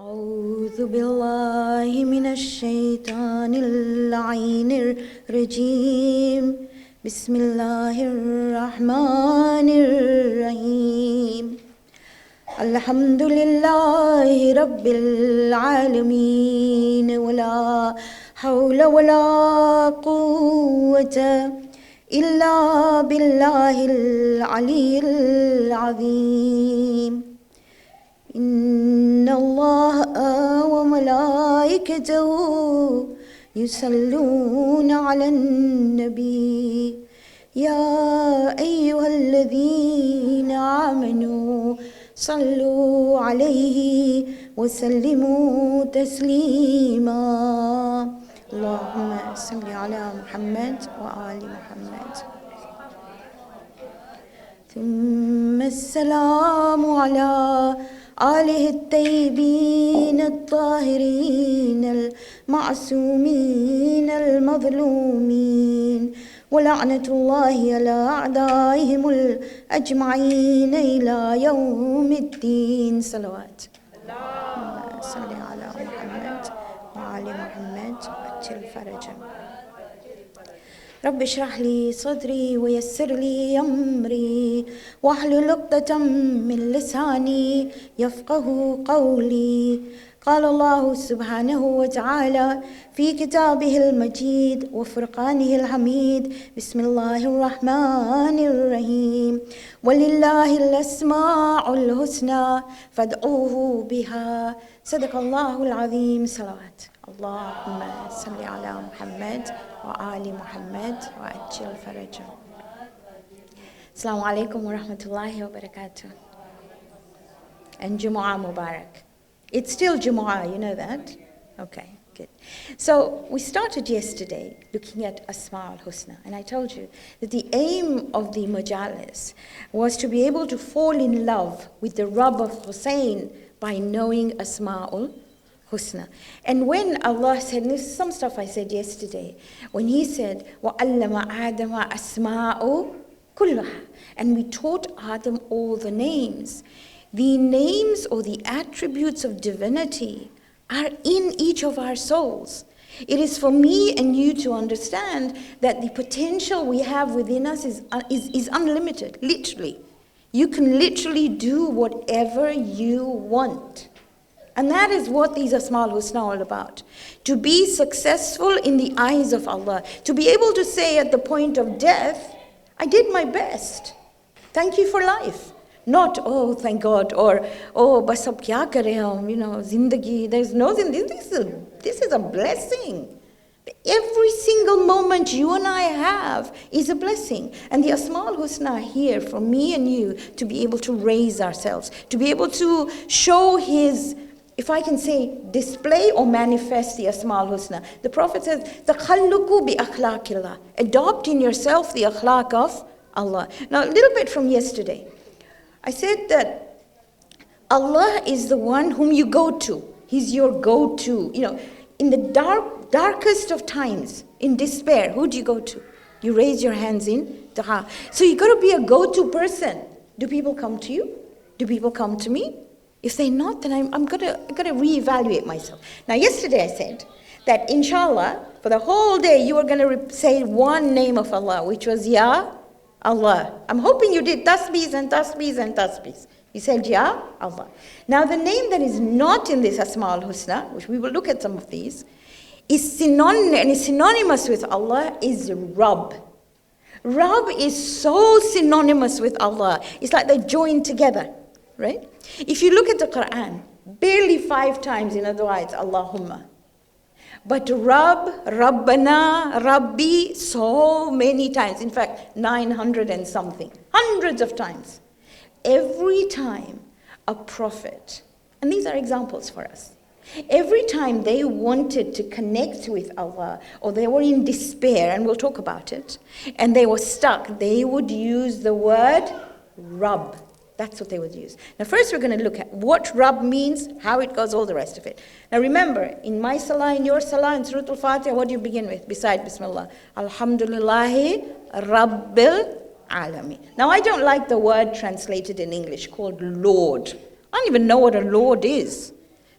أعوذ بالله من الشيطان اللعين الرجيم بسم الله الرحمن الرحيم الحمد لله رب العالمين ولا حول ولا قوة إلا بالله العلي العظيم إن الله وملائكته يصلون على النبي يا أيها الذين آمنوا صلوا عليه وسلموا تسليما اللهم صل على محمد وآل محمد ثم السلام على آله الطيبين الطاهرين المعصومين المظلومين ولعنة الله على أعدائهم الأجمعين إلى يوم الدين صلوات اللهم صل على محمد وآل محمد وعجل فرجا رب اشرح لي صدري ويسر لي أمري واحلل عقدة من لساني يفقه قولي قال الله سبحانه وتعالى في كتابه المجيد وفرقانه الحميد بسم الله الرحمن الرحيم ولله الأسماء الحسنى فادعوه بها صدق الله العظيم صلوات اللهم صل على محمد وآل محمد وعجل فرجه Assalamu alaikum wa rahmatullahi wa barakatuh and Jumu'ah Mubarak. It's still Jumu'ah, you know that? Okay, good. So we started yesterday looking at Asma al-Husna, and I told you that the aim of the Majalis was to be able to fall in love with the Rabb of Hussein by knowing Asma al-Husna. And when Allah said, and this is some stuff I said yesterday, when He said, وَعَلَّمَ آدَمَ أَسْمَاءُ كُلَّهَا, and we taught Adam all the names. The names or the attributes of divinity are in each of our souls. It is for me and you to understand that the potential we have within us is unlimited, literally. You can literally do whatever you want. And that is what these Asma al-Husna are all about. To be successful in the eyes of Allah. To be able to say at the point of death, I did my best. Thank you for life. Not, oh, thank God, or, oh, bas ab kya kare hum, zindagi, there's no zindagi. This is a blessing. Every single moment you and I have is a blessing. And the Asma al-Husna are here for me and you to be able to raise ourselves, to be able to show His, if I can say, display or manifest the Asma al-Husna. The Prophet says, تَخَلُّقُ بِأَخْلَاقِ اللَّهِ, adopt in yourself the akhlaq of Allah. Now, a little bit from yesterday. I said that Allah is the one whom you go to. He's your go-to. In the darkest of times, in despair, who do you go to? You raise your hands in dua. So you got to be a go-to person. Do people come to you? Do people come to me? If they're not, then I'm gonna reevaluate myself. Now, yesterday I said that inshallah, for the whole day, you were gonna say one name of Allah, which was Ya Allah. I'm hoping you did tasbihs and tasbihs and tasbihs. You said Ya Allah. Now, the name that is not in this Asma al-Husna, which we will look at some of these, is synonymous with Allah, is Rabb. Rabb is so synonymous with Allah. It's like they're joined together, right? If you look at the Quran, barely 5 times in a dua it's Allahumma. But Rabb, Rabbana, Rabbi, so many times. In fact, 900 and something. Hundreds of times. Every time a prophet, and these are examples for us, every time they wanted to connect with Allah, or they were in despair, and we'll talk about it, and they were stuck, they would use the word Rabb. That's what they would use. Now first we're going to look at what Rabb means, how it goes, all the rest of it. Now remember, in my salah, in your salah, in Surah Al-Fatiha, what do you begin with beside Bismillah? Alhamdulillahi Rabbil Alameen. Now I don't like the word translated in English called Lord. I don't even know what a Lord is.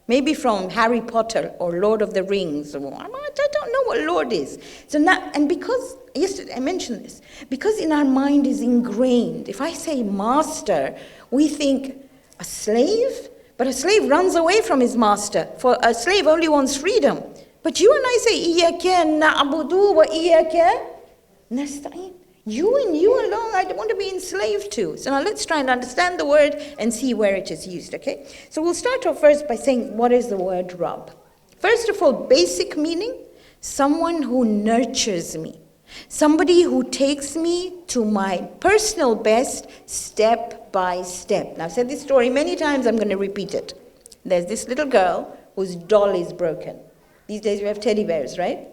Maybe from Harry Potter or Lord of the Rings. Or, I don't know what Lord is. So now, and because, yesterday I mentioned this, because in our mind is ingrained, if I say master, we think a slave, but a slave runs away from his master. For a slave only wants freedom. But you and I say, إِيَّاكَ نَعْبُدُ وَإِيَّاكَ نَسْتَعِينُ. You and you alone, I don't want to be enslaved to. So now let's try and understand the word and see where it is used, okay? So we'll start off first by saying, what is the word Rabb? First of all, basic meaning, someone who nurtures me. Somebody who takes me to my personal best step by step. Now, I've said this story many times, I'm going to repeat it. There's this little girl whose doll is broken. These days we have teddy bears, right?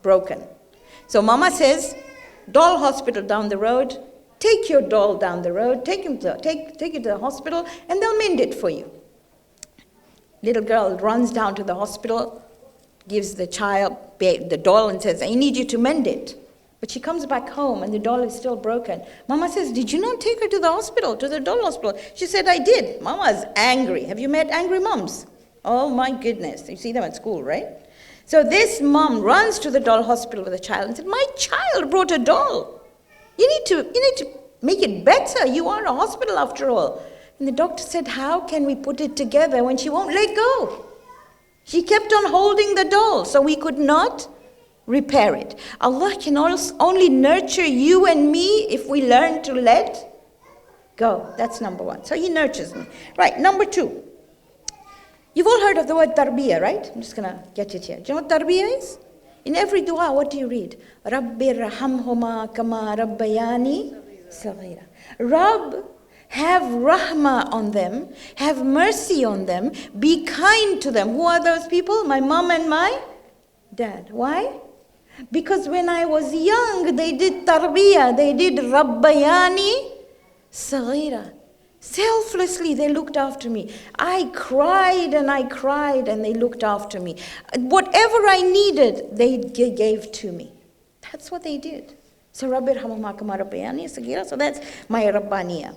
Broken. So mama says, doll hospital down the road, take your doll down the road, take it to the hospital, and they'll mend it for you. Little girl runs down to the hospital, gives the child the doll and says, I need you to mend it. But she comes back home and the doll is still broken. Mama says, did you not take her to the hospital, to the doll hospital? She said, I did. Mama's angry. Have you met angry moms? Oh my goodness. You see them at school, right? So this mom runs to the doll hospital with the child and said, my child brought a doll. You need to make it better. You are a hospital after all. And the doctor said, how can we put it together when she won't let go? She kept on holding the doll, so we could not repair it. Allah can only nurture you and me if we learn to let go. That's number one. So He nurtures me. Right, number two. You've all heard of the word tarbiyah, right? I'm just going to get it here. Do you know what tarbiyah is? In every dua, what do you read? Rabbi rahamhuma kama rabbayani saghira. Rabb, have rahmah on them, have mercy on them, be kind to them. Who are those people? My mom and my dad. Why? Because when I was young, they did tarbiyah, they did rabbayani saghira. Selflessly, they looked after me. I cried and they looked after me. Whatever I needed, they gave to me. That's what they did. So, Rabbi Rahmahuma Kama Rabbayani Sagira. So that's my Rabbaniyah.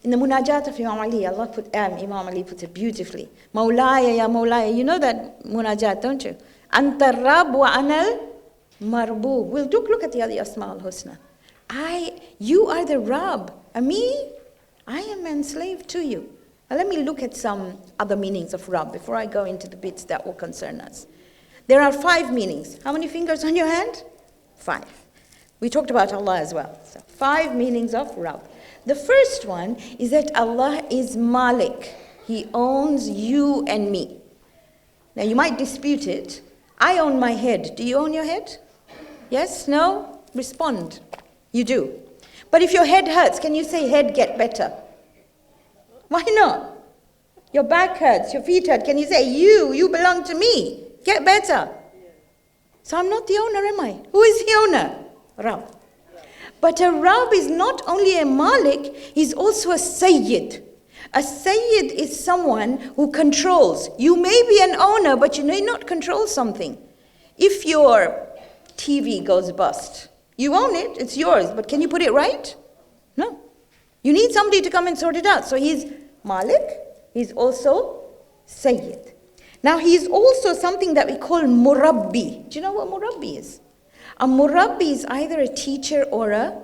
In the Munajat of Imam Ali, Imam Ali puts it beautifully. Mawlaya ya Mawlaya. You know that Munajat, don't you? Anta Rab wa Anal Marbub. We'll look at the other Asma al-Husna. You are the Rab. And me, I am enslaved to you. Now let me look at some other meanings of Rabb before I go into the bits that will concern us. There are 5 meanings. How many fingers on your hand? 5. We talked about Allah as well. So 5 meanings of Rabb. The first one is that Allah is Malik. He owns you and me. Now you might dispute it. I own my head. Do you own your head? Yes? No? Respond. You do. But if your head hurts, can you say, head, get better? Why not? Your back hurts, your feet hurt. Can you say, you belong to me. Get better. So I'm not the owner, am I? Who is the owner? Rabb. But a Rabb is not only a Malik, he's also a Sayyid. A Sayyid is someone who controls. You may be an owner, but you may not control something. If your TV goes bust, you own it, it's yours, but can you put it right? No. You need somebody to come and sort it out. So he's Malik, he's also Sayyid. Now he's also something that we call Murabbi. Do you know what Murabbi is? A Murabbi is either a teacher or a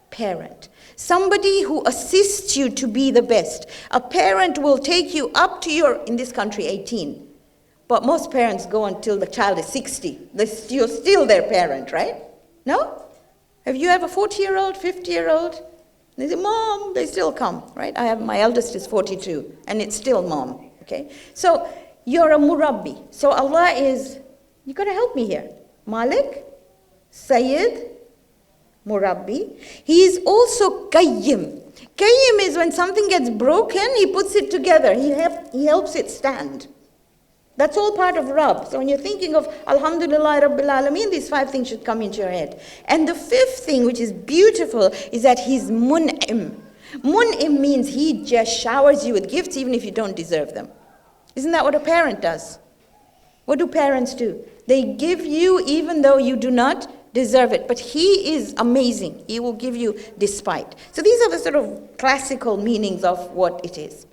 parent. Somebody who assists you to be the best. A parent will take you up to in this country, 18. But most parents go until the child is 60. You're still their parent, right? No? Have you ever 40-year-old, 50-year-old? They say, Mom, they still come, right? My eldest is 42, and it's still Mom, okay? So you're a Murabbi. So Allah is, you got to help me here. Malik, Sayyid, Murabbi. He is also Qayyim. Qayyim is when something gets broken, he puts it together. He helps it stand. That's all part of Rabb. So when you're thinking of Alhamdulillah Rabbil Alameen, these 5 things should come into your head. And the 5th thing, which is beautiful, is that he's Mun'im. Mun'im means he just showers you with gifts even if you don't deserve them. Isn't that what a parent does? What do parents do? They give you even though you do not deserve it. But he is amazing. He will give you despite. So these are the sort of classical meanings of what it is.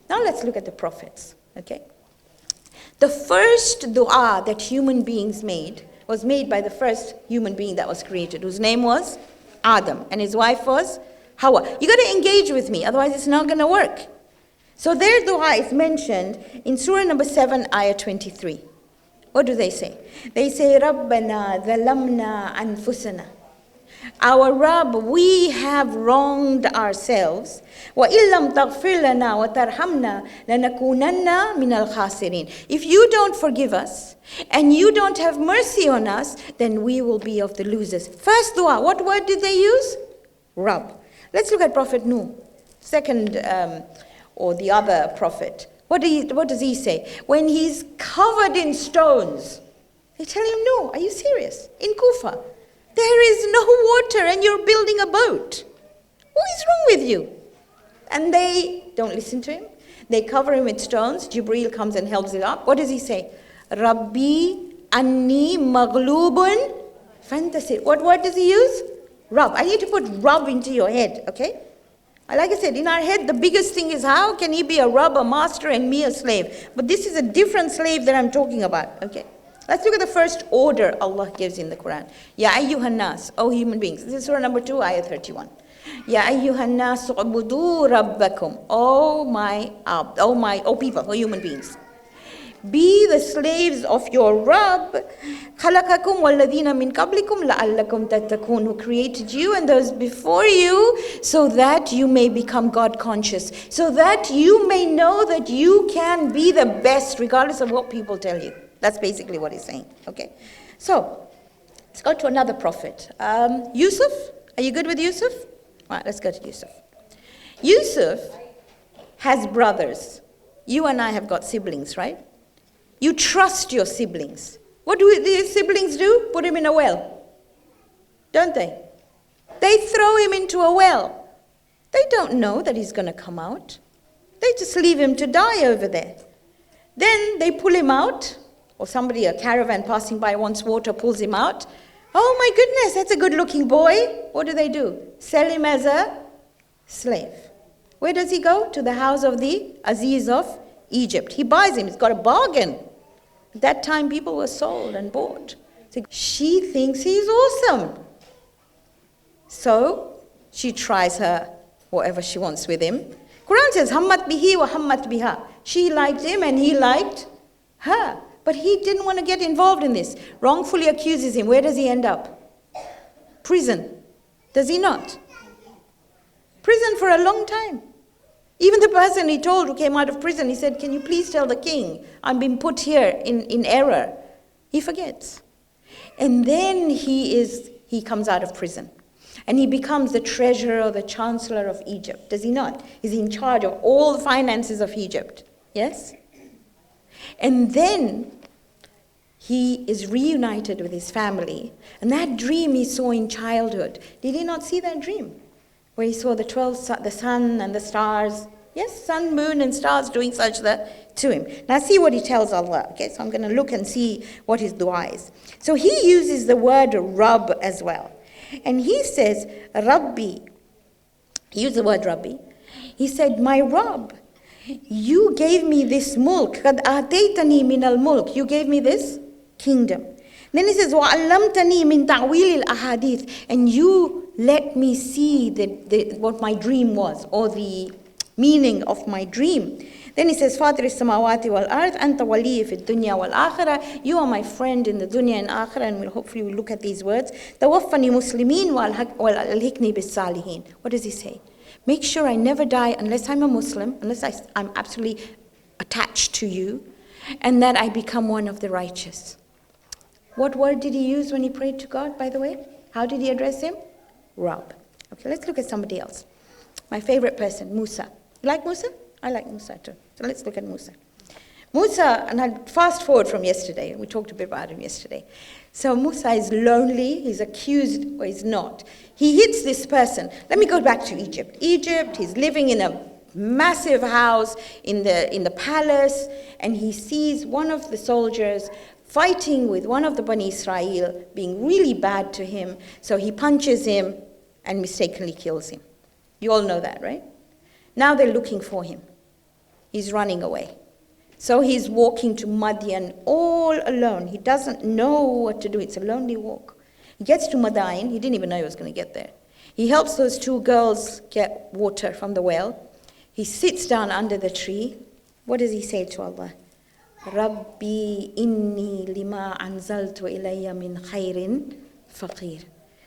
Now let's look at the prophets. Okay? The first dua that human beings made was made by the first human being that was created, whose name was Adam, and his wife was Hawa. You got to engage with me, otherwise it's not going to work. So their dua is mentioned in Surah number 7, ayah 23. What do they say? They say, Rabbana dhalamna anfusana. Our Rabb, we have wronged ourselves. وَإِلَّمْ تَغْفِرْ لَنَا وَتَرْحَمْنَا لَنَكُونَنَّ مِنَ الْخَاسِرِينَ. If you don't forgive us and you don't have mercy on us, then we will be of the losers. First dua, what word did they use? Rabb. Let's look at Prophet Nuh, second or the other prophet. What does he say? When he's covered in stones, they tell him, no, are you serious? In Kufa, there is no water and you're building a boat. What is wrong with you? And they don't listen to him. They cover him with stones. Jibreel comes and helps it up. What does he say? Rabbi anni maghlubun fantasir. What word does he use? Rabb. I need to put Rabb into your head, okay? Like I said, in our head, the biggest thing is how can he be a Rabb, a master, and me a slave? But this is a different slave that I'm talking about, okay? Let's look at the first order Allah gives in the Quran. Ya ayyuhan nas, O human beings. This is Surah number 2, ayah 31. Ya ayyuhan nas u'budu rabbakum. O people, O human beings. Be the slaves of your Rabb. Khalaqakum walladhina min qablikum la'allakum tattaqun. Who created you and those before you so that you may become God conscious. So that you may know that you can be the best regardless of what people tell you. That's basically what he's saying. Okay. So, let's go to another prophet. Yusuf. Are you good with Yusuf? All right, let's go to Yusuf. Yusuf has brothers. You and I have got siblings, right? You trust your siblings. What do these siblings do? Put him in a well. Don't they? They throw him into a well. They don't know that he's going to come out. They just leave him to die over there. Then they pull him out, or somebody, a caravan passing by wants water, pulls him out. Oh my goodness, that's a good-looking boy. What do? Sell him as a slave. Where does he go? To the house of the Aziz of Egypt. He buys him. He's got a bargain. At that time, people were sold and bought. So she thinks he's awesome. So she tries her whatever she wants with him. Quran says, Hammat bihi wa hammat biha. She liked him and he liked her. But he didn't want to get involved in this. Wrongfully accuses him. Where does he end up? Prison. Does he not? Prison for a long time. Even the person he told who came out of prison, he said, can you please tell the king, I'm being put here in error. He forgets. And then he comes out of prison. And he becomes the treasurer or the chancellor of Egypt. Does he not? He's in charge of all the finances of Egypt. Yes? And then he is reunited with his family. And that dream he saw in childhood, did he not see that dream? Where he saw the sun and the stars. Yes, sun, moon, and stars doing sajda to him. Now see what he tells Allah. Okay, so I'm going to look and see what his dua is. So he uses the word Rabb as well. And he says, Rabbi. He used the word Rabbi. He said, my Rabb, you gave me this mulk. قَدْ آتَيْتَنِي مِنَ الْمُلْك. You gave me this kingdom. Then he says, وَعَلَّمْتَنِي مِنْ تَعْوِيلِ الْأَحَادِيثِ. And you let me see what my dream was, or the meaning of my dream. Then he says, فَاطِرِ السَّمَاوَاتِ وَالْأَرْضِ أَنْتَ وَلِيِّ فِي الدُّنْيَا وَالْآخِرَةِ. You are my friend in the dunya and akhirah, and hopefully we'll look at these words. تَوَفَّنِي مُسْلِمِينَ وَأَلْحِقْنِي بِالصَّالِحِينَ. What does he say? Make sure I never die unless I'm a Muslim, unless I'm absolutely attached to you, and that I become one of the righteous. What word did he use when he prayed to God, by the way? How did he address him? Rabb. Okay, let's look at somebody else. My favorite person, Musa. You like Musa? I like Musa too. So let's look at Musa. Musa, and I'll fast forward from yesterday. We talked a bit about him yesterday. So Musa is lonely. He's accused, or he's not. He hits this person. Let me go back to Egypt. Egypt, he's living in a massive house in the palace, and he sees one of the soldiers fighting with one of the Bani Israel, being really bad to him. So he punches him and mistakenly kills him. You all know that, right? Now they're looking for him. He's running away. So he's walking to Madian all alone. He doesn't know what to do. It's a lonely walk. He gets to Madain. He didn't even know he was going to get there. He helps those two girls get water from the well. He sits down under the tree. What does he say to Allah? Rabbi inni lima anzaltu ilayya min khairin faqir.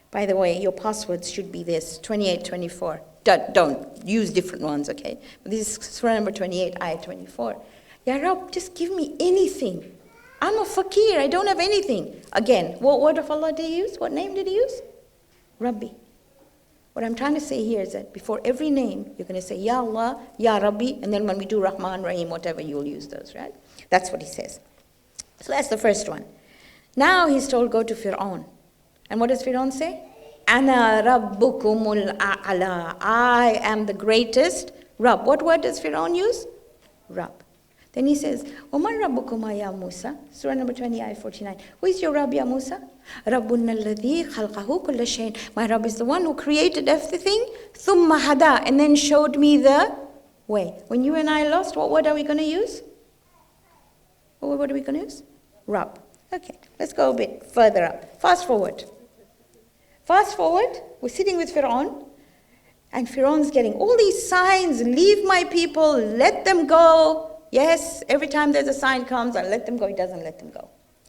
By the way, your passwords should be this, 2824. Don't use different ones, okay? But this is surah number 28, ayah 24. Ya Rab, just give me anything. I'm a fakir, I don't have anything. Again, what word of Allah did he use? What name did he use? Rabbi. What I'm trying to say here is that before every name, you're going to say, Ya Allah, Ya Rabbi, and then when we do Rahman, Rahim, whatever, you'll use those, right? That's what he says. So that's the first one. Now he's told, go to Fir'aun. And what does Fir'aun say? Ana rabbukumul a'la. I am the greatest Rabb. What word does Fir'aun use? Rabb. Then he says, Oman rabbukuma ya Musa. Surah number 20, ayah 49. Who is your Rabb, ya Musa? Rabbuna alladhi khalqahu kulla shayn. My Rabb is the one who created everything. Thumma hada. And then showed me the way. When you and I lost, what word are we going to use? What word are we going to use? Rabb. Okay, let's go a bit further up. Fast forward. Fast forward, we're sitting with Fir'aun, and Fir'aun's getting all these signs, leave my people, let them go. Yes, every time there's a sign comes, I let them go, he doesn't let them go.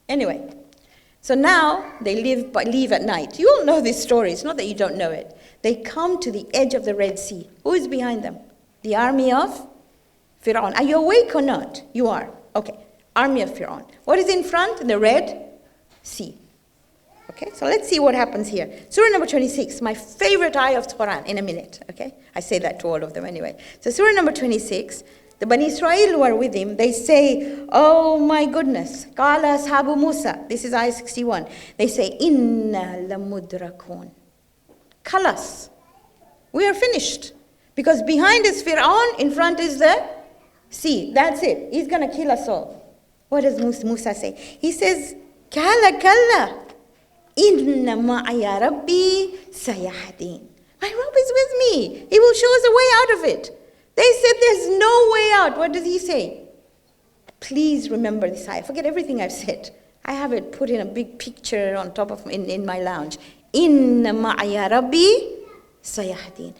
Anyway, so now they leave at night. You all know this story, it's not that you don't know it. They come to the edge of the Red Sea. Who is behind them? The army of Fir'aun. Are you awake or not? You are. Okay, army of Fir'aun. What is in front? The Red Sea. Okay, so let's see what happens here. Surah number 26, my favorite ayah of the Quran, in a minute. Okay, I say that to all of them anyway. So Surah number 26, the Bani Israel who are with him, they say, oh my goodness, Qala ashabu Musa. This is ayah 61. They say, Inna lamudrakun. Khalas. We are finished. Because behind is Fir'aun, in front is the sea. That's it. He's going to kill us all. What does Musa say? He says, Kala kalla. Inna ma'aya rabbi sayahdin. My Rabb is with me. He will show us a way out of it. They said there's no way out. What does he say? Please remember this ayah. Forget everything I've said. I have it put in a big picture on top of in my lounge. Inna ma'aya rabbi sayahdin.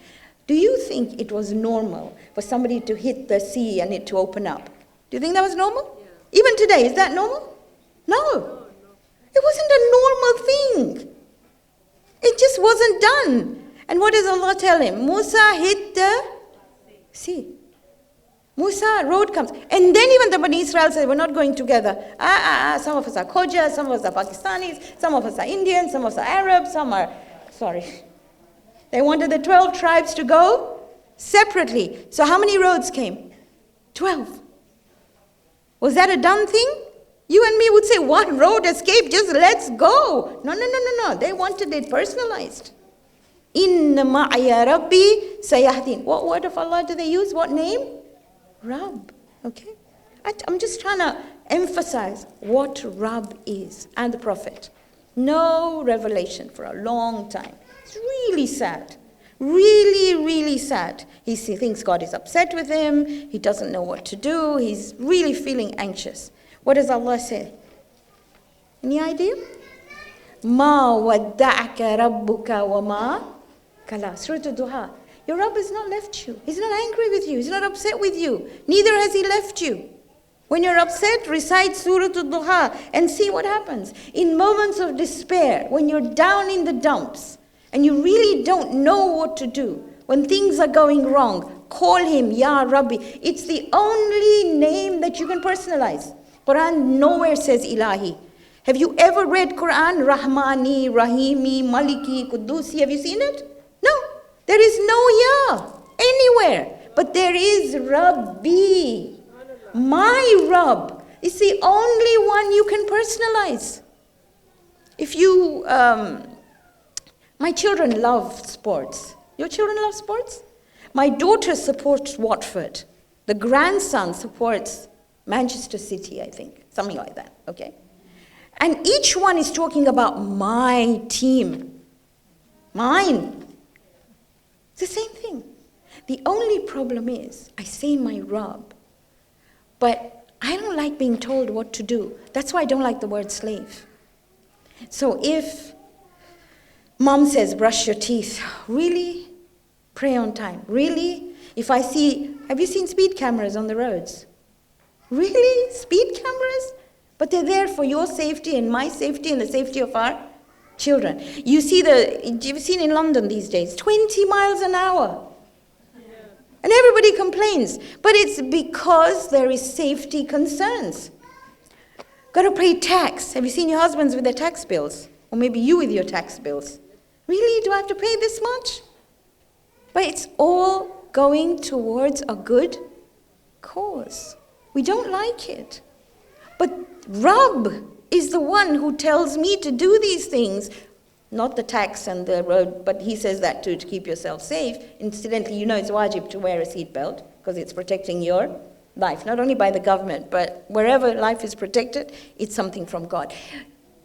Do you think it was normal for somebody to hit the sea and it to open up? Do you think that was normal? Yeah. Even today, is that normal? No. It wasn't a normal thing. It just wasn't done. And what does Allah tell him? Musa hit the sea. Musa, road comes. And then even the Bani Israel said, we're not going together. Some of us are Khoja, some of us are Pakistanis, some of us are Indians, some of us are Arabs, some are, sorry. They wanted the 12 tribes to go separately. So how many roads came? 12. Was that a done thing? You and me would say, one road escape, just let's go. No. They wanted it personalized. Inna ma'aya rabbi sayahdin. What word of Allah do they use? What name? Rabb. Okay? I'm just trying to emphasize what Rabb is and the Prophet. No revelation for a long time. It's really sad. Really, really sad. He thinks God is upset with him. He doesn't know what to do. He's really feeling anxious. What does Allah say? Any idea? Ma wadda'aka rabbuka wa ma kala. Surah Duha. Your Rabb has not left you. He's not angry with you. He's not upset with you. Neither has he left you. When you're upset, recite Surah Duha and see what happens. In moments of despair, when you're down in the dumps and you really don't know what to do, when things are going wrong, call him Ya Rabbi. It's the only name that you can personalize. Quran nowhere says Ilahi. Have you ever read Quran? Rahmani, Rahimi, Maliki, Qudusi. Have you seen it? No. There is no Ya anywhere. But there is Rabbi. My Rabb. It's the only one you can personalize. If you, my children love sports. Your children love sports? My daughter supports Watford. The grandson supports Manchester City, I think. Something like that, okay? And each one is talking about my team. Mine. It's the same thing. The only problem is, I say my Rabb, but I don't like being told what to do. That's why I don't like the word slave. So if mom says, brush your teeth, really? Pray on time. Really? If I see, have you seen speed cameras on the roads? Really? Speed cameras? But they're there for your safety and my safety and the safety of our children. You've seen in London these days, 20 miles an hour. And everybody complains. But it's because there is safety concerns. Got to pay tax. Have you seen your husbands with their tax bills? Or maybe you with your tax bills. Really? Do I have to pay this much? But it's all going towards a good cause. We don't like it. But Rabb is the one who tells me to do these things. Not the tax and the road, but he says that too, to keep yourself safe. Incidentally, you know it's wajib to wear a seatbelt because it's protecting your life. Not only by the government, but wherever life is protected, it's something from God.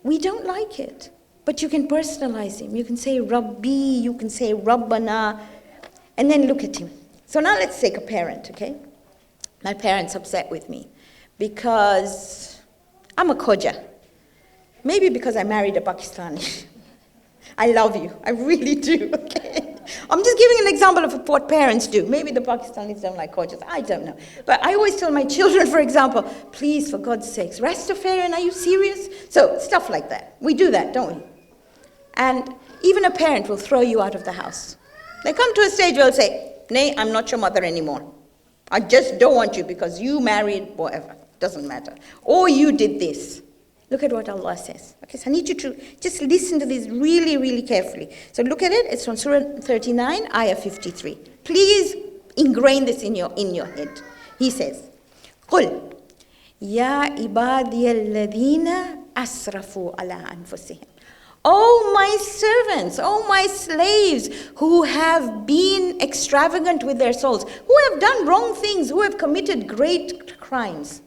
We don't like it. But you can personalize him. You can say Rabbi, you can say Rabbana, and then look at him. So now let's take a parent, okay? My parent's upset with me because I'm a Khoja. Maybe because I married a Pakistani. I love you. I really do, okay? I'm just giving an example of what parents do. Maybe the Pakistanis don't like Khojas. I don't know. But I always tell my children, for example, please, for God's sakes, Rastafarian, are you serious? So stuff like that. We do that, don't we? And even a parent will throw you out of the house. They come to a stage where they'll say, nay, I'm not your mother anymore. I just don't want you because you married whatever. Doesn't matter. Or you did this. Look at what Allah says. Okay, so I need you to just listen to this really, really carefully. So look at it. It's from Surah 39, Ayah 53. Please ingrain this in your head. He says, قُلْ يَا عِبَادِيَ الَّذِينَ أَسْرَفُوا عَلَىٰ أَنفُسِهِمْ. Oh, my servants, oh, my slaves who have been extravagant with their souls, who have done wrong things, who have committed great crimes.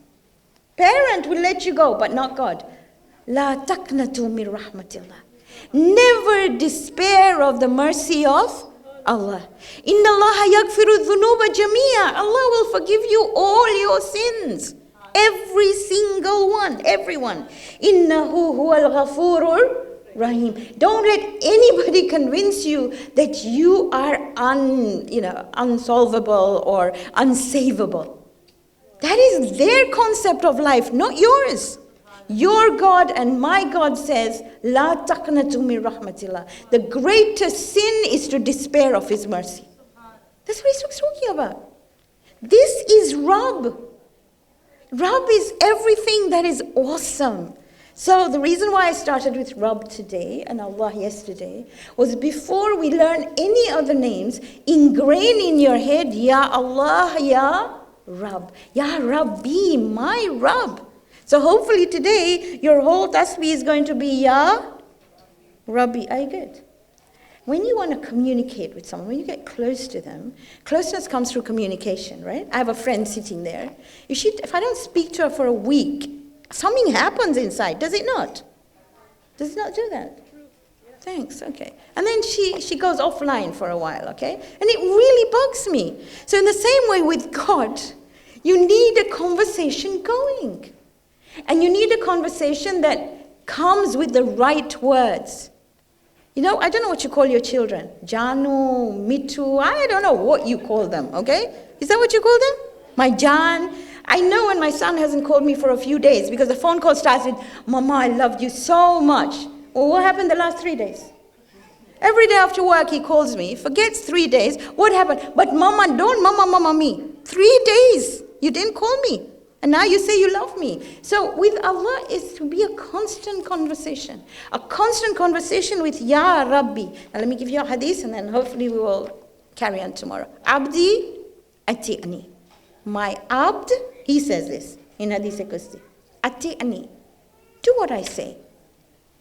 Parent will let you go, but not God. La taqnatu min rahmatillah. Never despair of the mercy of Allah. Inna Allah yaghfiru dhunuba jamia. Allah will forgive you all your sins. Every single one, everyone. Innahu huwal ghafurur rahim. Don't let anybody convince you that you are unsolvable or unsavable. That is their concept of life, not yours. Your God and my God says, La taqnatu min rahmatillah. The greatest sin is to despair of His mercy. That's what He's talking about. This is Rabb. Rabb is everything that is awesome. So the reason why I started with Rabb today and Allah yesterday was before we learn any other names, ingrain in your head, Ya Allah, Ya Rabb. Ya Rabbi, my Rabb. So hopefully today, your whole tasbih is going to be Ya Rabbi. Are you good? When you want to communicate with someone, when you get close to them, closeness comes through communication, right? I have a friend sitting there. If I don't speak to her for a week, something happens inside, does it not? Does it not do that? Thanks, okay. And then she goes offline for a while, okay? And it really bugs me. So in the same way with God, you need a conversation going. And you need a conversation that comes with the right words. You know, I don't know what you call your children. Janu, Mitu, I don't know what you call them, okay? Is that what you call them? My Jan. I know when my son hasn't called me for a few days because the phone call starts with, Mama, I loved you so much. Well, what happened the last 3 days? Every day after work he calls me, forgets 3 days. What happened? But Mama, don't Mama me. 3 days. You didn't call me. And now you say you love me. So with Allah is to be a constant conversation. A constant conversation with Ya Rabbi. Now let me give you a hadith and then hopefully we will carry on tomorrow. Abdi ati'ani. My abd, he says this in Hadith Qudusi. Ati'ani. Do what I say.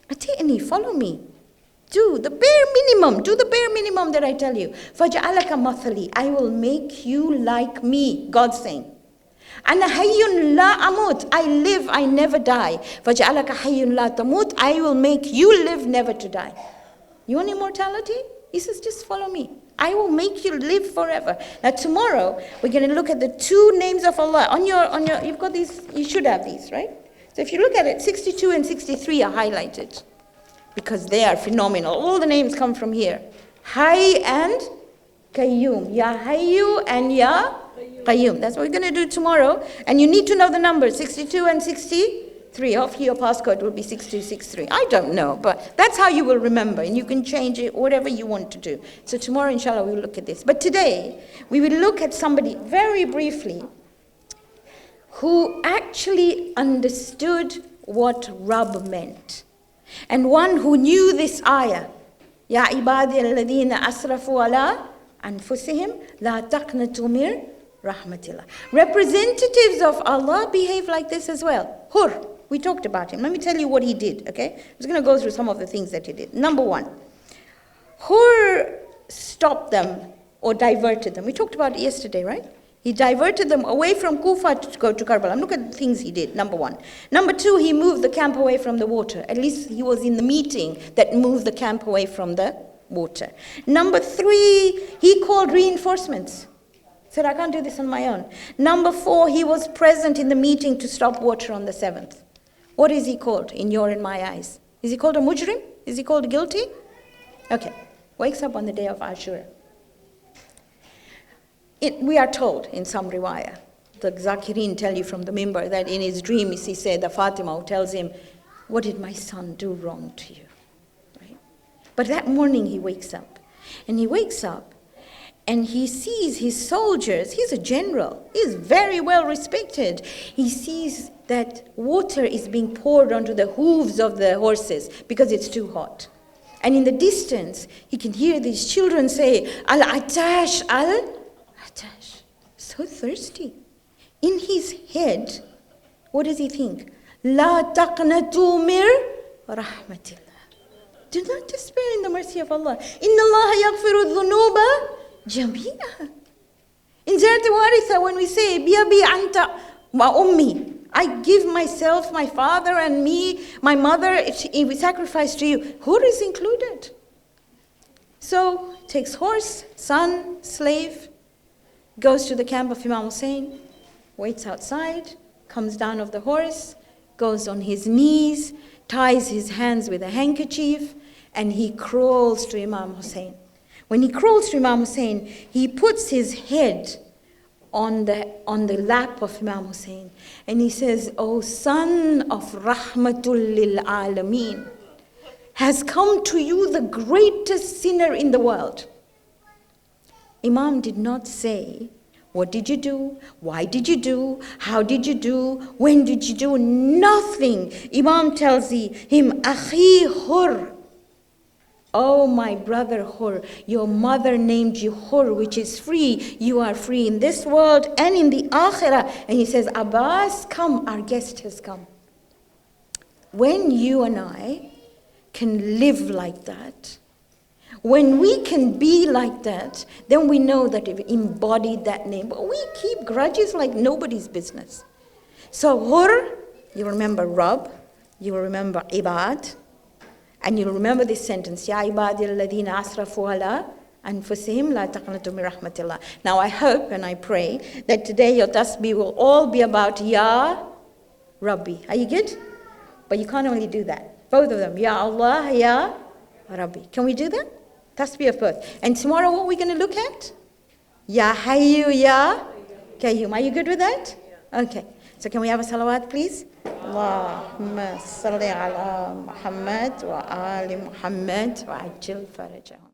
Ati'ani, follow me. Do the bare minimum. Do the bare minimum that I tell you. Faj'alaka mathali. I will make you like me. God's saying. Ana hayyun la amut. I live, I never die. Faj'alaka hayyun la tamut. I will make you live, never to die. You want immortality? He says, just follow me. I will make you live forever. Now tomorrow, we're going to look at the 2 names of Allah. On your, you've got these, you should have these, right? So if you look at it, 62 and 63 are highlighted because they are phenomenal. All the names come from here. Hayy and Qayyum. Ya Hayyu and Ya Qayyum. That's what we're going to do tomorrow. And you need to know the numbers, 62 and 63. Hopefully your passcode will be 6263. I don't know, but that's how you will remember. And you can change it, whatever you want to do. So tomorrow, inshallah, we'll look at this. But today, we will look at somebody very briefly who actually understood what Rabb meant. And one who knew this ayah. Ya ibadi alladhina asrafu ala anfusihim la taqnatu min rahmatillah. Representatives of Allah behave like this as well. Hur, we talked about him. Let me tell you what he did, okay? I'm just going to go through some of the things that he did. Number 1, Hur stopped them or diverted them. We talked about it yesterday, right? He diverted them away from Kufa to go to Karbala. Look at the things he did, number 1. Number 2, he moved the camp away from the water. At least he was in the meeting that moved the camp away from the water. Number 3, he called reinforcements. Said, I can't do this on my own. Number 4, he was present in the meeting to stop water on the 7th. What is he called in your and my eyes? Is he called a mujrim? Is he called guilty? Okay. Wakes up on the day of Ashura. We are told in some riwayah, the Zakirin tell you from the mimbar, that in his dream he said, the Fatima who tells him, what did my son do wrong to you? Right? But that morning he wakes up. And he wakes up and he sees his soldiers. He's a general. He's very well respected. He sees that water is being poured onto the hooves of the horses because it's too hot. And in the distance, he can hear these children say, Al-Atash, Al-Atash. So thirsty. In his head, what does he think? La taqnatu mir rahmatillah. Do not despair in the mercy of Allah. Inna Allah yaghfiru dhunuba jami'a. In Zarat Waritha, when we say, Biyabi anta wa ummi, I give myself, my father and me, my mother, we sacrifice to you. Hur is included. So, takes horse, son, slave, goes to the camp of Imam Hussein, waits outside, comes down off the horse, goes on his knees, ties his hands with a handkerchief, and he crawls to Imam Hussein. When he crawls to Imam Hussein, he puts his head on the lap of Imam Hussein, and he says, O son of Rahmatul lil Alameen, has come to you the greatest sinner in the world. Imam did not say, what did you do? Why did you do? How did you do? When did you do? Nothing. Imam tells him, Akhi Hur. Oh, my brother Hur, your mother named you Hur, which is free. You are free in this world and in the Akhirah. And he says, Abbas, come, our guest has come. When you and I can live like that, when we can be like that, then we know that we've embodied that name. But we keep grudges like nobody's business. So Hur, you remember Rabb, you remember Ibad, and you remember this sentence, Ya ibadi alladhina asrafu ala anfusihim la taqnatu min rahmatillah. Now I hope and I pray that today your tasbih will all be about Ya Rabbi. Are you good? But you can't only do that. Both of them, Ya Allah, Ya Rabbi. Can we do that? Tasbih of both. And tomorrow what are we going to look at? Ya Hayyu, Ya Qayyum. Are you good with that? Okay. So can we have a salawat, please? Allahumma salli ala Muhammad wa ali Muhammad wa ajil farajahum.